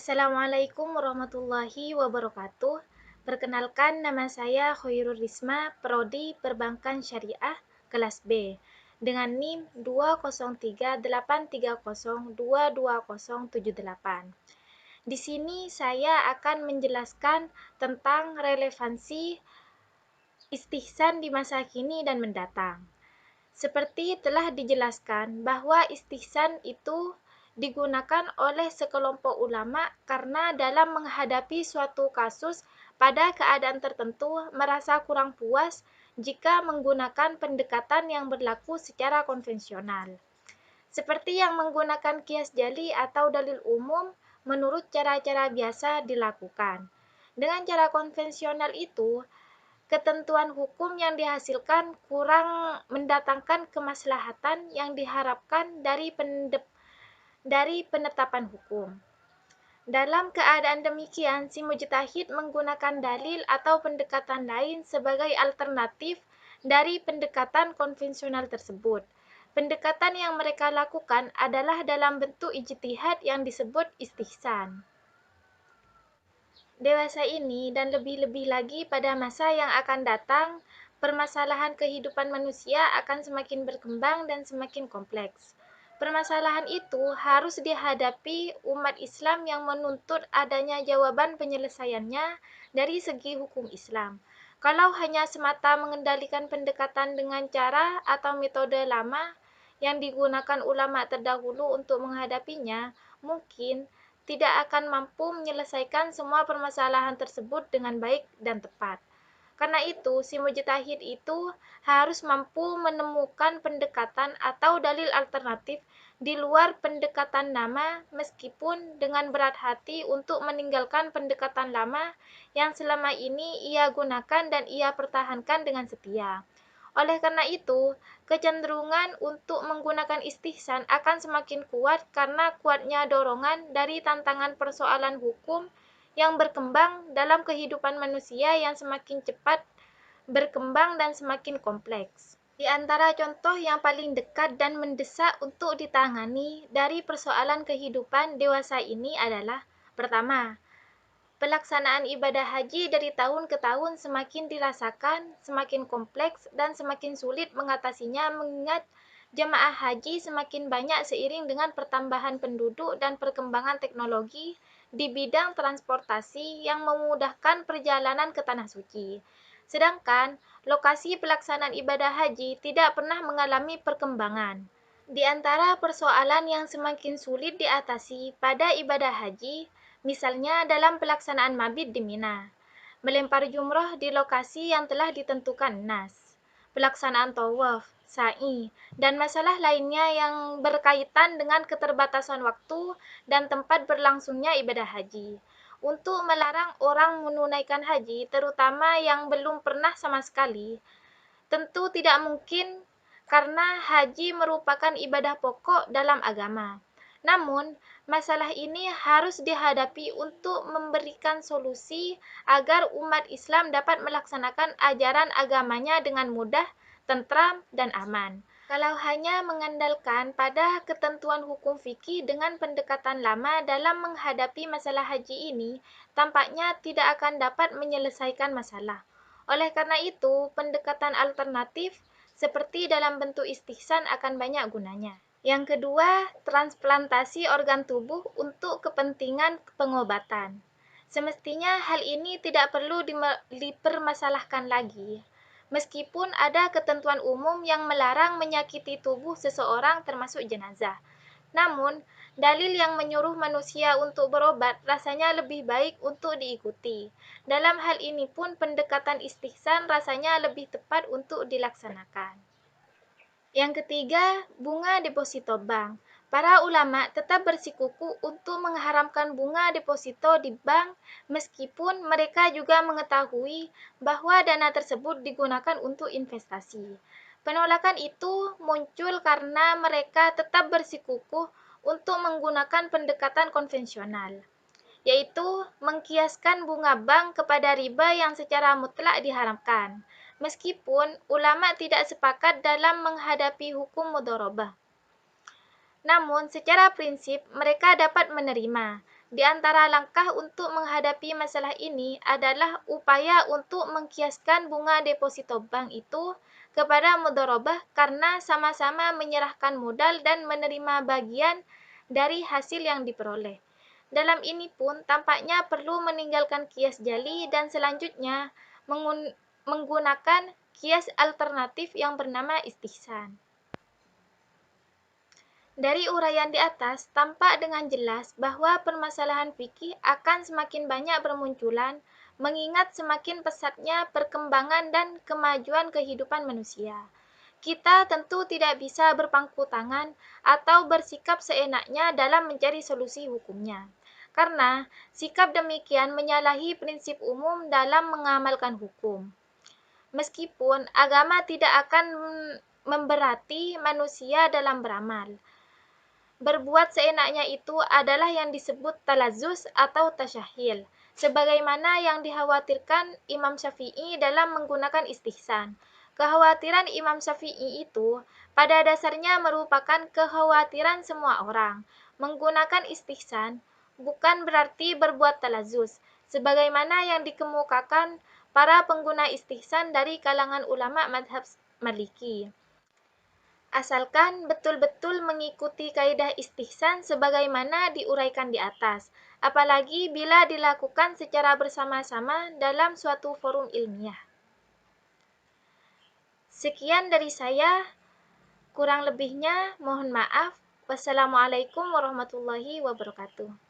Assalamualaikum warahmatullahi wabarakatuh. Perkenalkan, nama saya Khoirul Risma, Prodi Perbankan Syariah, kelas B, dengan NIM 20383022078. Di sini saya akan menjelaskan tentang relevansi istihsan di masa kini dan mendatang. Seperti telah dijelaskan bahwa istihsan itu digunakan oleh sekelompok ulama karena dalam menghadapi suatu kasus pada keadaan tertentu merasa kurang puas jika menggunakan pendekatan yang berlaku secara konvensional. Seperti yang menggunakan kias jali atau dalil umum menurut cara-cara biasa dilakukan. Dengan cara konvensional itu, ketentuan hukum yang dihasilkan kurang mendatangkan kemaslahatan yang diharapkan dari penetapan hukum. Dalam keadaan demikian, si mujtahid menggunakan dalil atau pendekatan lain sebagai alternatif dari pendekatan konvensional tersebut. Pendekatan yang mereka lakukan adalah dalam bentuk ijtihad yang disebut istihsan. Dewasa ini dan lebih-lebih lagi pada masa yang akan datang, permasalahan kehidupan manusia akan semakin berkembang dan semakin kompleks. Permasalahan itu harus dihadapi umat Islam yang menuntut adanya jawaban penyelesaiannya dari segi hukum Islam. Kalau hanya semata mengendalikan pendekatan dengan cara atau metode lama yang digunakan ulama terdahulu untuk menghadapinya, mungkin tidak akan mampu menyelesaikan semua permasalahan tersebut dengan baik dan tepat. Karena itu, si mujtahid itu harus mampu menemukan pendekatan atau dalil alternatif di luar pendekatan lama meskipun dengan berat hati untuk meninggalkan pendekatan lama yang selama ini ia gunakan dan ia pertahankan dengan setia. Oleh karena itu, kecenderungan untuk menggunakan istihsan akan semakin kuat karena kuatnya dorongan dari tantangan persoalan hukum yang berkembang dalam kehidupan manusia yang semakin cepat berkembang dan semakin kompleks. Di antara contoh yang paling dekat dan mendesak untuk ditangani dari persoalan kehidupan dewasa ini adalah: pertama, pelaksanaan ibadah haji dari tahun ke tahun semakin dirasakan, semakin kompleks, dan semakin sulit mengatasinya mengingat jemaah haji semakin banyak seiring dengan pertambahan penduduk dan perkembangan teknologi di bidang transportasi yang memudahkan perjalanan ke Tanah Suci. Sedangkan lokasi pelaksanaan ibadah haji tidak pernah mengalami perkembangan. Di antara persoalan yang semakin sulit diatasi pada ibadah haji, misalnya dalam pelaksanaan mabit di Mina, melempar jumroh di lokasi yang telah ditentukan nas, pelaksanaan tawaf, sa'i, dan masalah lainnya yang berkaitan dengan keterbatasan waktu dan tempat berlangsungnya ibadah haji. Untuk melarang orang menunaikan haji, terutama yang belum pernah sama sekali, tentu tidak mungkin karena haji merupakan ibadah pokok dalam agama. Namun, masalah ini harus dihadapi untuk memberikan solusi agar umat Islam dapat melaksanakan ajaran agamanya dengan mudah, tentram, dan aman. Kalau hanya mengandalkan pada ketentuan hukum fikih dengan pendekatan lama dalam menghadapi masalah haji ini, tampaknya tidak akan dapat menyelesaikan masalah. Oleh karena itu, pendekatan alternatif seperti dalam bentuk istihsan akan banyak gunanya. Yang kedua, transplantasi organ tubuh untuk kepentingan pengobatan. Semestinya hal ini tidak perlu dipermasalahkan lagi. Meskipun ada ketentuan umum yang melarang menyakiti tubuh seseorang termasuk jenazah. Namun, dalil yang menyuruh manusia untuk berobat rasanya lebih baik untuk diikuti. Dalam hal ini pun pendekatan istihsan rasanya lebih tepat untuk dilaksanakan. Yang ketiga, bunga deposito bank. Para ulama tetap bersikukuh untuk mengharamkan bunga deposito di bank meskipun mereka juga mengetahui bahwa dana tersebut digunakan untuk investasi. Penolakan itu muncul karena mereka tetap bersikukuh untuk menggunakan pendekatan konvensional, yaitu mengkiaskan bunga bank kepada riba yang secara mutlak diharamkan, meskipun ulama tidak sepakat dalam menghadapi hukum mudharabah. Namun, secara prinsip mereka dapat menerima, Di antara langkah untuk menghadapi masalah ini adalah upaya untuk mengkiaskan bunga deposito bank itu kepada mudharabah karena sama-sama menyerahkan modal dan menerima bagian dari hasil yang diperoleh. Dalam ini pun tampaknya perlu meninggalkan kias jali dan selanjutnya menggunakan kias alternatif yang bernama istihsan. Dari uraian di atas, tampak dengan jelas bahwa permasalahan fikih akan semakin banyak bermunculan mengingat semakin pesatnya perkembangan dan kemajuan kehidupan manusia. Kita tentu tidak bisa berpangku tangan atau bersikap seenaknya dalam mencari solusi hukumnya. Karena sikap demikian menyalahi prinsip umum dalam mengamalkan hukum. Meskipun agama tidak akan memberati manusia dalam beramal, berbuat seenaknya itu adalah yang disebut talazus atau tasyahil, sebagaimana yang dikhawatirkan Imam Syafi'i dalam menggunakan istihsan. Kekhawatiran Imam Syafi'i itu pada dasarnya merupakan kekhawatiran semua orang. Menggunakan istihsan bukan berarti berbuat talazus, sebagaimana yang dikemukakan para pengguna istihsan dari kalangan ulama madhab Maliki. Asalkan betul-betul mengikuti kaidah istihsan sebagaimana diuraikan di atas, apalagi bila dilakukan secara bersama-sama dalam suatu forum ilmiah. Sekian dari saya, kurang lebihnya mohon maaf. Wassalamualaikum warahmatullahi wabarakatuh.